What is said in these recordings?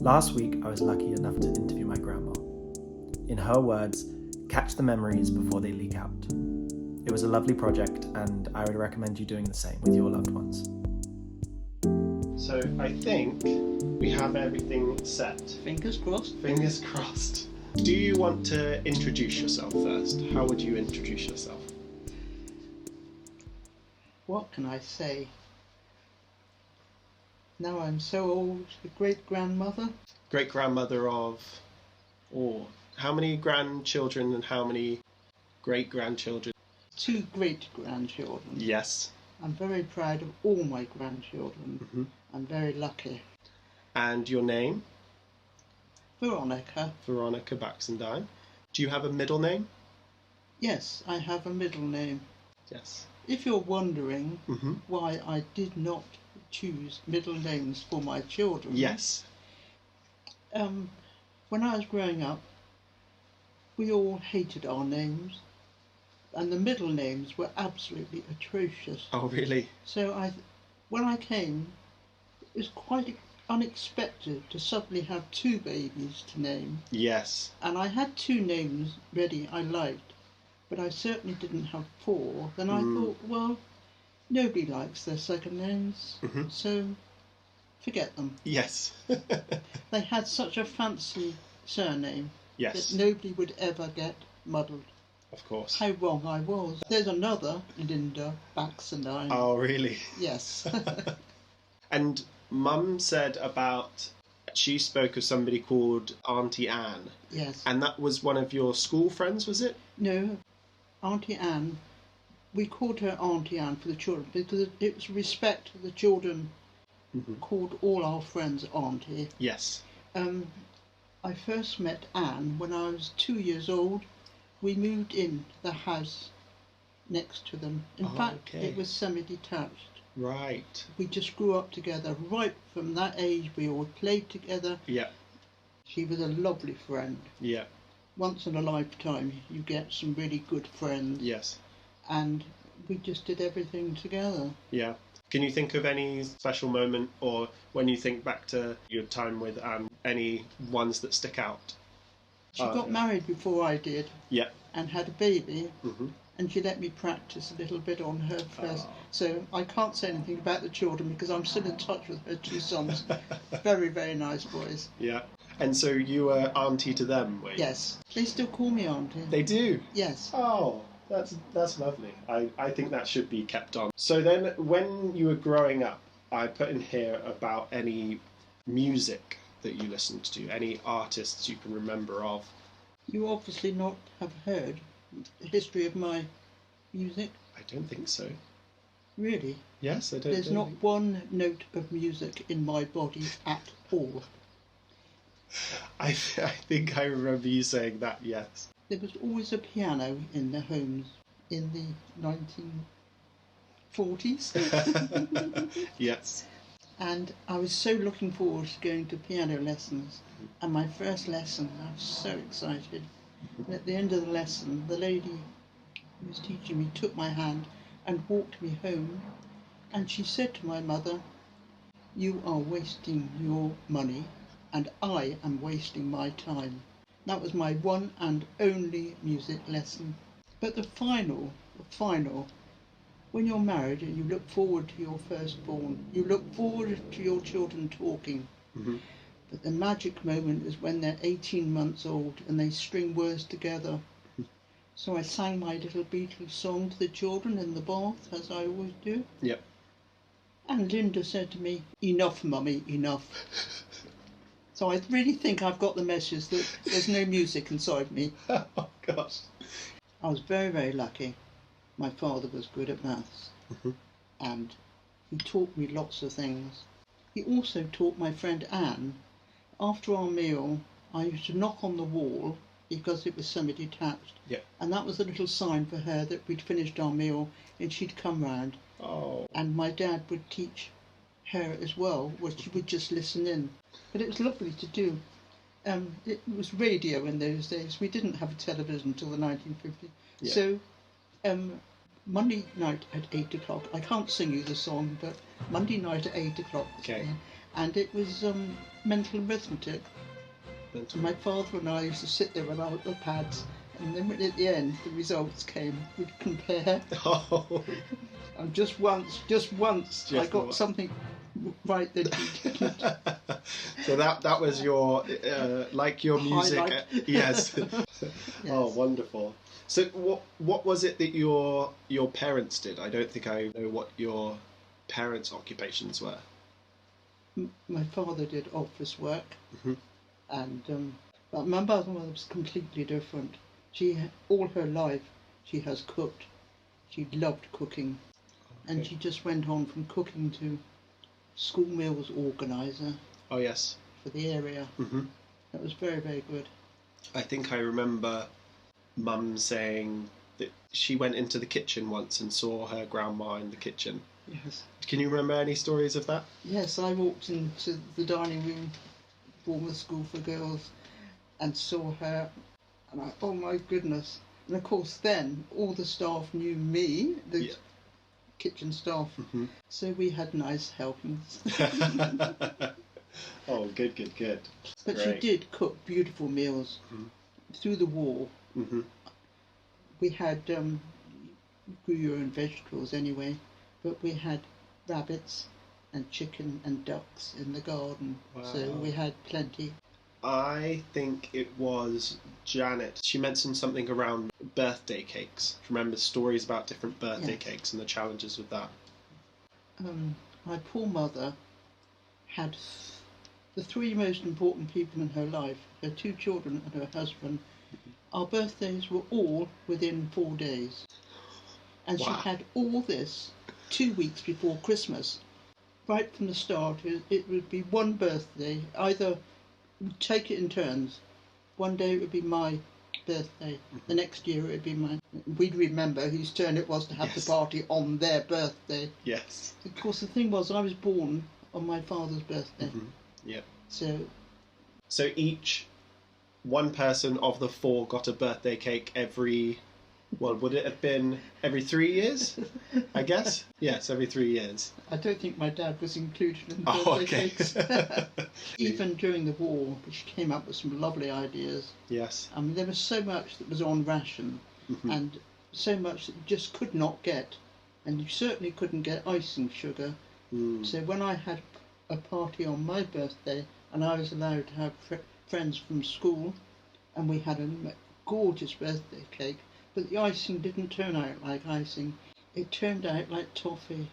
Last week, I was lucky enough to interview my grandma. In her words, catch the memories before they leak out. It was a lovely project, and I would recommend you doing the same with your loved ones. So I think we have everything set. Fingers crossed. Fingers crossed. Do you want to introduce yourself first? How would you introduce yourself? What can I say? Now I'm so old, a great-grandmother. Great-grandmother of... how many grandchildren and how many great-grandchildren? 2 great-grandchildren. Yes. I'm very proud of all my grandchildren. Mm-hmm. I'm very lucky. And your name? Veronica. Veronica Baxendine. Do you have a middle name? Yes, I have a middle name. Yes. If you're wondering Mm-hmm. why I did not choose middle names for my children. Yes. When I was growing up, we all hated our names, and the middle names were absolutely atrocious. Oh, really? So when I came, it was quite unexpected to suddenly have 2 babies to name. Yes. And I had 2 names ready I liked, but I certainly didn't have 4. Then I thought, well, nobody likes their second names, so forget them. Yes. They had such a fancy surname Yes. that nobody would ever get muddled. Of course. How wrong I was. There's another Linda Baxendine. Oh, really? Yes. And Mum said she spoke of somebody called Auntie Anne. Yes. And that was one of your school friends, was it? No, Auntie Anne. We called her Auntie Anne for the children because it was respect to the children. Called all our friends Auntie. Yes. I first met Anne when I was 2 years old. We moved in the house next to them. In fact, okay. it was semi-detached. Right. We just grew up together. Right from that age, we all played together. Yeah. She was a lovely friend. Yeah. Once in a lifetime, you get some really good friends. Yes. And we just did everything together. Yeah. Can you think of any special moment, or when you think back to your time with Anne, any ones that stick out? She got married before I did. Yeah. And had a baby. Mm-hmm. And she let me practice a little bit on her first. So I can't say anything about the children because I'm still in touch with her 2 sons. Very, very nice boys. Yeah. And so you were auntie to them, were you? Yes. They still call me auntie. They do? Yes. Oh, that's lovely. I think that should be kept on. So then, when you were growing up, I put in here about any music that you listened to, any artists you can remember of. You obviously not have heard the history of my music. I don't think so. Really? Yes, I don't. There's not one note of music in my body at all. I think I remember you saying that. Yes. There was always a piano in the homes in the 1940s. Yes. And I was so looking forward to going to piano lessons. And my first lesson, I was so excited. And at the end of the lesson, the lady who was teaching me took my hand and walked me home. And she said to my mother, "You are wasting your money and I am wasting my time." That was my one and only music lesson. But the final, when you're married and you look forward to your firstborn, you look forward to your children talking. Mm-hmm. But the magic moment is when they're 18 months old and they string words together. So I sang my little Beatles song to the children in the bath, as I always do. Yep. And Linda said to me, "Enough, Mummy, enough." So I really think I've got the message that there's no music inside me. Oh, gosh. I was very, very lucky. My father was good at maths. And he taught me lots of things. He also taught my friend Anne. After our meal, I used to knock on the wall because it was semi-detached. Yeah. And that was a little sign for her that we'd finished our meal and she'd come round. Oh. And my dad would teach her as well, where she would just listen in. But it was lovely to do. It was radio in those days. We didn't have a television until the 1950s. Yeah. So Monday night at 8 o'clock, I can't sing you the song, but Monday night at 8 o'clock, Okay. and it was mental arithmetic. And my father and I used to sit there with our little pads, and then at the end the results came, we'd compare. Oh. And just once I got something right that he didn't. So that was your like your music. Highlight. Yes. Yes. Oh, wonderful. So what was it that your parents did? I don't think I know what your parents' occupations were. My father did office work, Mhm. and but my mother was completely different. All her life she has cooked. She loved cooking, and Okay. she just went on from cooking to school meals organizer Oh, yes. for the area. Hmm. That was very, very good. I think I remember Mum saying that she went into the kitchen once and saw her grandma in the kitchen. Yes. Can you remember any stories of that? Yes, I walked into the dining room, Bournemouth School for Girls, and saw her, and oh my goodness. And of course then all the staff knew me, the Yeah. kitchen staff, Hmm. so we had nice helpings. Oh, good. But Great. she did cook beautiful meals. Mhm. Through the war, Hmm. we had, grew your own vegetables anyway, but we had rabbits and chicken and ducks in the garden, so Wow. we had plenty. I think it was Janet. She mentioned something around birthday cakes. Remember stories about different birthday Yes. cakes and the challenges with that? My poor mother had the three most important people in her life, her two children and her husband. Our birthdays were all within 4 days. And Wow. she had all this 2 weeks before Christmas. Right from the start, it would be one birthday. Either we'd take it in turns. One day it would be my birthday. The next year it would be mine. We'd remember whose turn it was to have Yes. the party on their birthday. Yes. Of course, the thing was, I was born on my father's birthday. Mm-hmm. Yeah. So each one person of the four got a birthday cake every. Well, would it have been every 3 years? I guess. Yes, every 3 years. I don't think my dad was included in the Oh, birthday okay. cakes. Even during the war, she came up with some lovely ideas. Yes. I mean, there was so much that was on ration, Mhm. and so much that you just could not get, and you certainly couldn't get icing sugar. Mm. So when I had a party on my birthday, and I was allowed to have friends from school, and we had a gorgeous birthday cake, but the icing didn't turn out like icing. It turned out like toffee,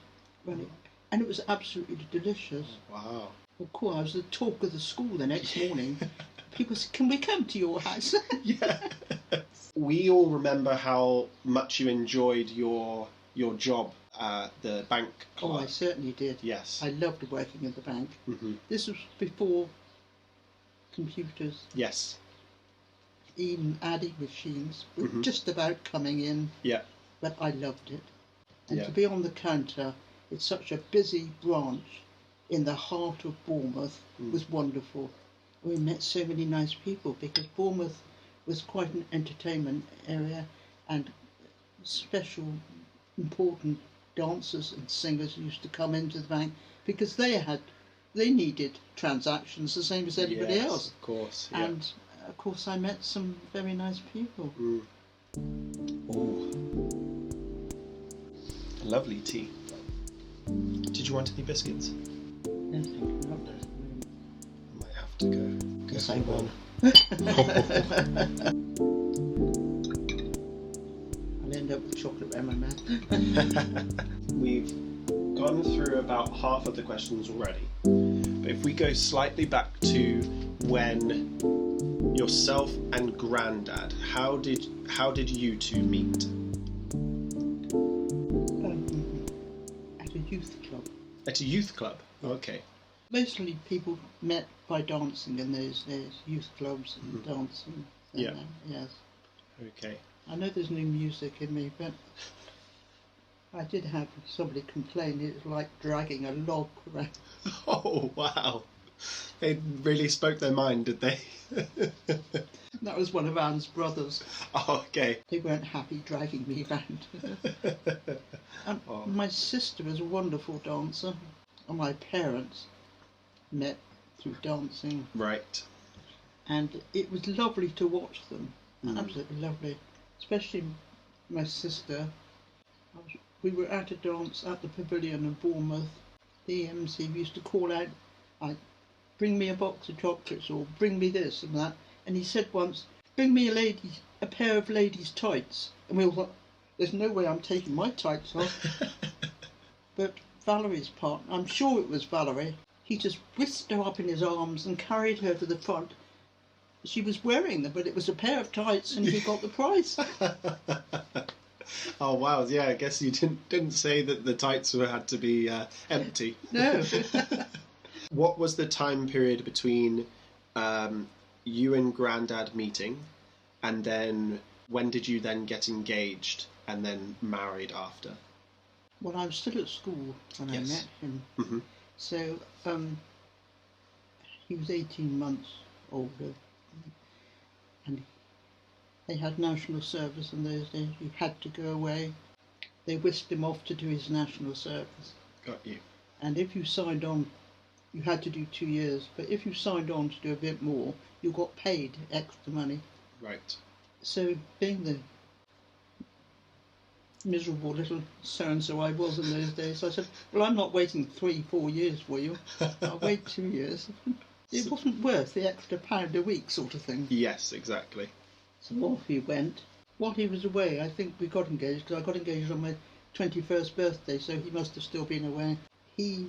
and it was absolutely delicious. Wow. Of course, I was the talk of the school the next morning. People said, "Can we come to your house?" Yeah. We all remember how much you enjoyed your job at the bank Oh, clerk. I certainly did. Yes. I loved working at the bank. Mm-hmm. This was before computers. Yes. Even adding machines were Mhm. just about coming in, Yeah. but I loved it. And Yeah. to be on the counter, it's such a busy branch in the heart of Bournemouth, was wonderful. We met so many nice people because Bournemouth was quite an entertainment area, and special important dancers and singers used to come into the bank because they needed transactions the same as anybody Yes, else. of course. Yeah. And of course I met some very nice people. Oh, lovely tea. Did you want any biscuits? No, thank you, not at the moment. I might have to go. Yes, I will. I'll end up with chocolate around my mouth. We've gone through about half of the questions already, but if we go slightly back to when yourself and Grandad, how did you two meet? At a youth club. At a youth club. Okay. Mostly people met by dancing in those days, youth clubs and dancing. Yeah. Yes. Okay. I know there's no music in me, but I did have somebody complain it was like dragging a log around. Oh, wow. They really spoke their mind, did they? That was one of Anne's brothers. Oh, okay. They weren't happy dragging me around. And Oh. my sister was a wonderful dancer, and my parents. met through dancing, Right. and it was lovely to watch them. Mm. Absolutely lovely, especially my sister. We were at a dance at the pavilion in Bournemouth. The MC used to call out, like, bring me a box of chocolates or bring me this and that. And he said once, bring me a pair of ladies' tights. And we all thought, there's no way I'm taking my tights off. But Valerie's partner, I'm sure it was Valerie, he just whisked her up in his arms and carried her to the front. She was wearing them, but it was a pair of tights and he got the prize. Oh wow! Yeah, I guess you didn't say that the tights had to be empty. No. What was the time period between you and Grandad meeting, and then when did you then get engaged and then married after? Well, I was still at school when Yes. I met him. Mm-hmm. So he was 18 months older. And they had national service in those days. He had to go away. They whisked him off to do his national service. Got you. And if you signed on, you had to do 2 years. But if you signed on to do a bit more, you got paid extra money. Right. So being the miserable little so-and-so I was in those days, I said, well, I'm not waiting 3-4 years for you. I'll wait 2 years. It wasn't worth the extra £1 a week sort of thing. Yes, exactly. So off he went. While he was away, I think we got engaged, because I got engaged on my 21st birthday, so he must have still been away. He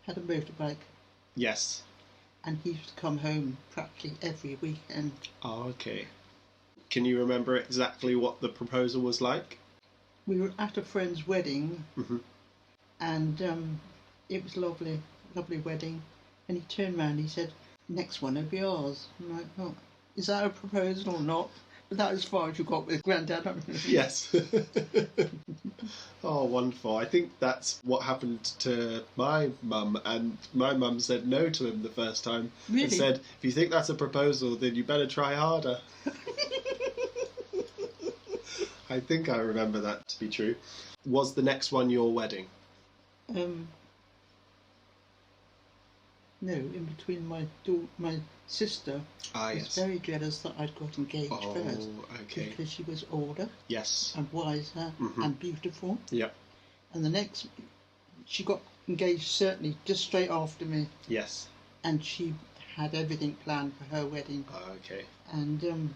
had a motorbike, Yes. and he used to come home practically every weekend. Oh, okay. Can you remember exactly what the proposal was like? We were at a friend's wedding, Mm-hmm. and it was lovely, lovely wedding. And he turned round and he said, next one will be ours. I'm like, oh, is that a proposal or not? But that as far as you got with Grandad. Yes. Oh, wonderful. I think that's what happened to my mum, and my mum said no to him the first time. Really? And said, if you think that's a proposal, then you better try harder. I think I remember that to be true. Was the next one your wedding? No, in between my sister Ah, was yes. very jealous that I'd got engaged Oh, first, okay. because she was older Yes. and wiser Mhm. and beautiful. Yep. And the next, she got engaged certainly just straight after me, Yes. and she had everything planned for her wedding. Oh, okay. And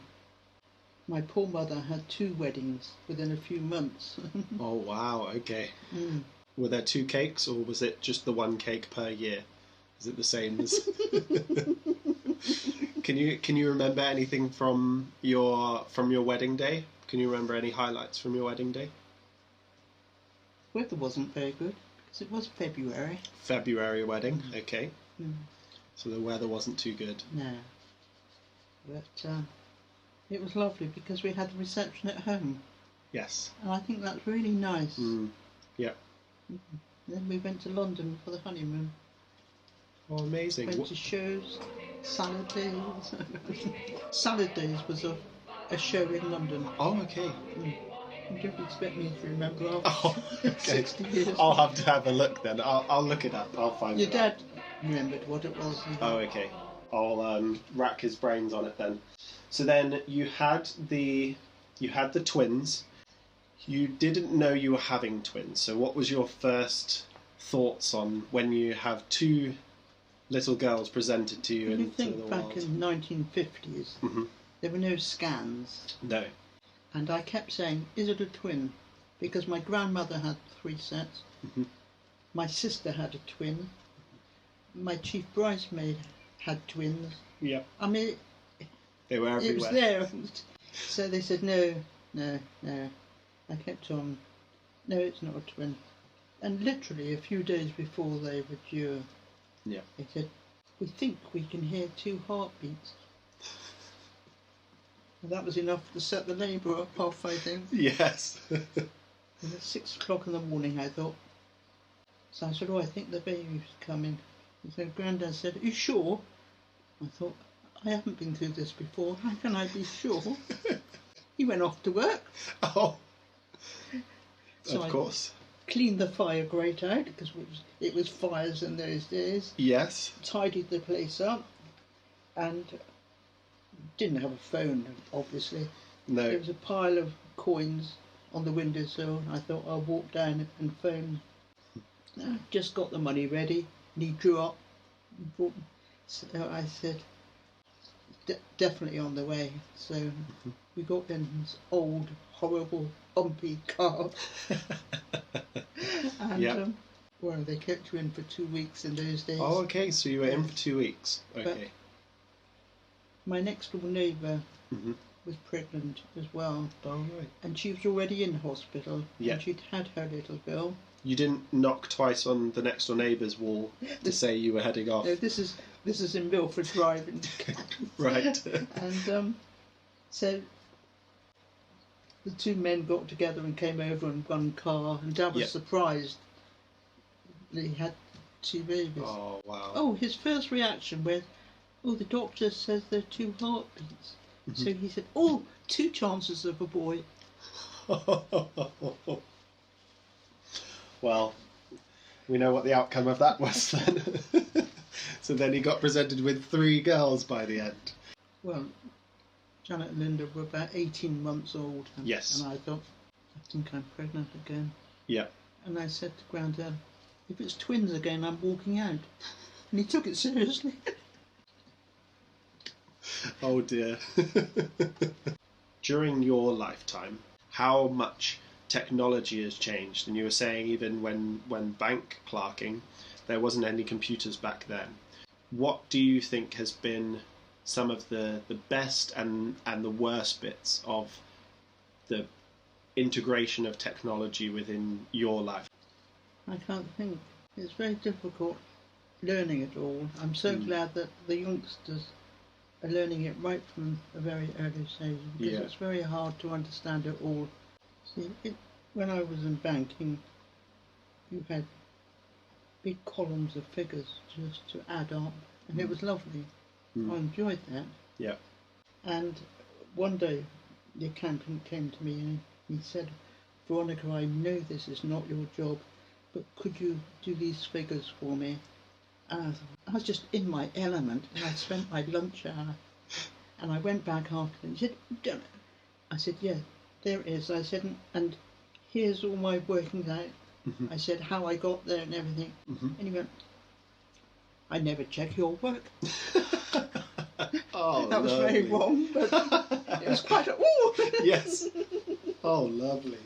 my poor mother had 2 weddings within a few months. Oh, wow. Okay. Mm. Were there 2 cakes, or was it just the 1 cake per year? Is it the same as? Can you remember anything from your wedding day? Can you remember any highlights from your wedding day? Weather wasn't very good because it was February. February wedding. Okay. Mm. So the weather wasn't too good. No, but it was lovely because we had the reception at home, Yes. and I think that's really nice. Mm. Yep. Then we went to London for the honeymoon. Oh, amazing. Went to shows, salad days. Salad days was a show in London. Oh, okay. You don't expect me to remember after Oh, okay. 60 years. I'll have to have a look then. I'll look it up. I'll find Your it out. dad remembered what it was. Oh, okay. I'll rack his brains on it then. So then you had the twins. You didn't know you were having twins. So what was your first thoughts on when you have 2 little girls presented to you When you into think the back world? in the 1950s, Mhm. there were no scans. No. And I kept saying, is it a twin? Because my grandmother had 3 sets. Mhm. My sister had a twin. My chief bridesmaid had twins. Yeah. I mean, They were everywhere. it was there. So they said, no. I kept on, no, it's not a twin. And literally a few days before they were due, Yeah. they said, we think we can hear 2 heartbeats. And that was enough to set the labour up off, I think. Yes. It was 6 o'clock in the morning, I thought. So I said, oh, I think the baby's coming. And so Grandad said, are you sure? I thought, I haven't been through this before. How can I be sure? He went off to work. Oh. So Of course. cleaned the fire grate out because it was fires in those days. Yes. Tidied the place up, and didn't have a phone, obviously. No. There was a pile of coins on the windowsill. I thought I'll walk down and phone. Just got the money ready, and he drew up. So I said, definitely on the way. So we got in this old, horrible, bumpy car. And Yep. well, they kept you in for 2 weeks in those days. Oh, okay. So you were in for 2 weeks. Okay. But my next door neighbour Mm-hmm. was pregnant as well, Oh, right. and she was already in hospital. Yeah. And she'd had her little girl. You didn't knock twice on the next door neighbour's wall to say you were heading off. No, this is in Milford Drive. Right. And so the two men got together and came over in one car, and Dad was Yep. surprised that he had 2 babies. Oh, wow. Oh, his first reaction was, oh, the doctor says there are 2 heartbeats. So he said, oh, 2 chances of a boy. Well, we know what the outcome of that was then. So then he got presented with 3 girls by the end. Well, Janet and Linda were about 18 months old. And, Yes. And I thought, I think I'm pregnant again. Yeah. And I said to Grandad, if it's twins again, I'm walking out. And he took it seriously. Oh dear. During your lifetime, how much technology has changed? And you were saying even when bank clerking, there wasn't any computers back then. What do you think has been some of the best and the worst bits of the integration of technology within your life? I can't think. It's very difficult learning it all. I'm so glad that the youngsters are learning it right from a very early stage, because Yeah. it's very hard to understand it all. See, when I was in banking, you had big columns of figures just to add up, and it was lovely. I enjoyed that. Yeah. And one day the accountant came to me and he said, Veronica, I know this is not your job, but could you do these figures for me? And I was just in my element, and I spent my lunch hour, and I went back after, and he said, "Done it." I said, yeah, there it is. I said, and here's all my workings out. I said how I got there and everything. And he went, I never check your work. Oh, That was lovely. very wrong, but it was quite a, ooh! Yes. Oh, lovely.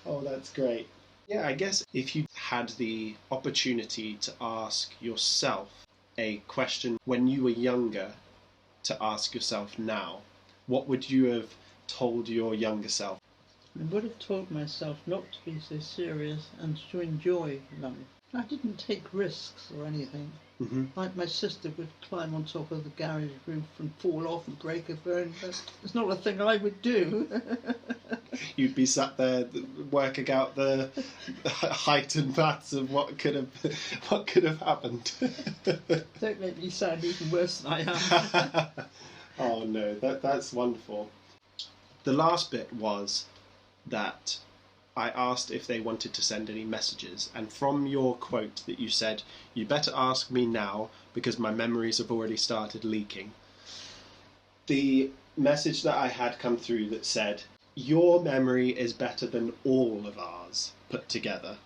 Oh, that's great. Yeah, I guess if you had the opportunity to ask yourself a question when you were younger to ask yourself now, what would you have told your younger self? I would have told myself not to be so serious and to enjoy life. I didn't take risks or anything. Like my sister would climb on top of the garage roof and fall off and break her bone, but it's not a thing I would do. You'd be sat there working out the height and maths of what could have happened. Don't make me sound even worse than I am. Oh no, that's wonderful. The last bit was that I asked if they wanted to send any messages, and from your quote that you said, you better ask me now because my memories have already started leaking. The message that I had come through that said, your memory is better than all of ours put together,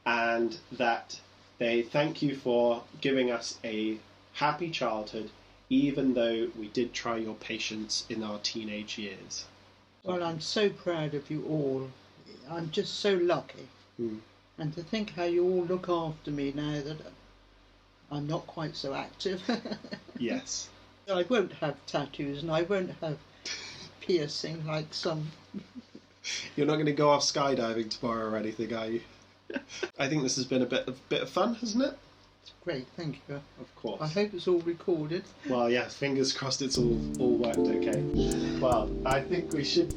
and that they thank you for giving us a happy childhood even though we did try your patience in our teenage years. Well, I'm so proud of you all. I'm just so lucky. And to think how you all look after me now that I'm not quite so active. Yes. I won't have tattoos and I won't have piercing like some. You're not going to go off skydiving tomorrow or anything, are you? I think this has been a bit of fun, hasn't it? It's great, thank you. Of course. I hope it's all recorded. Well, yes, fingers crossed it's all worked okay. Well, I think we should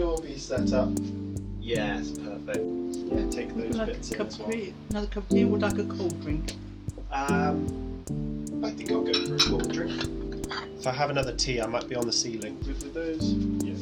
all be set up. Yes, perfect. Yeah, take Would those you like bits a in cup as of well. tea? Another cup of tea or like a cold drink? I think I'll go for a cold drink. If I have another tea, I might be on the ceiling. With those? Yeah.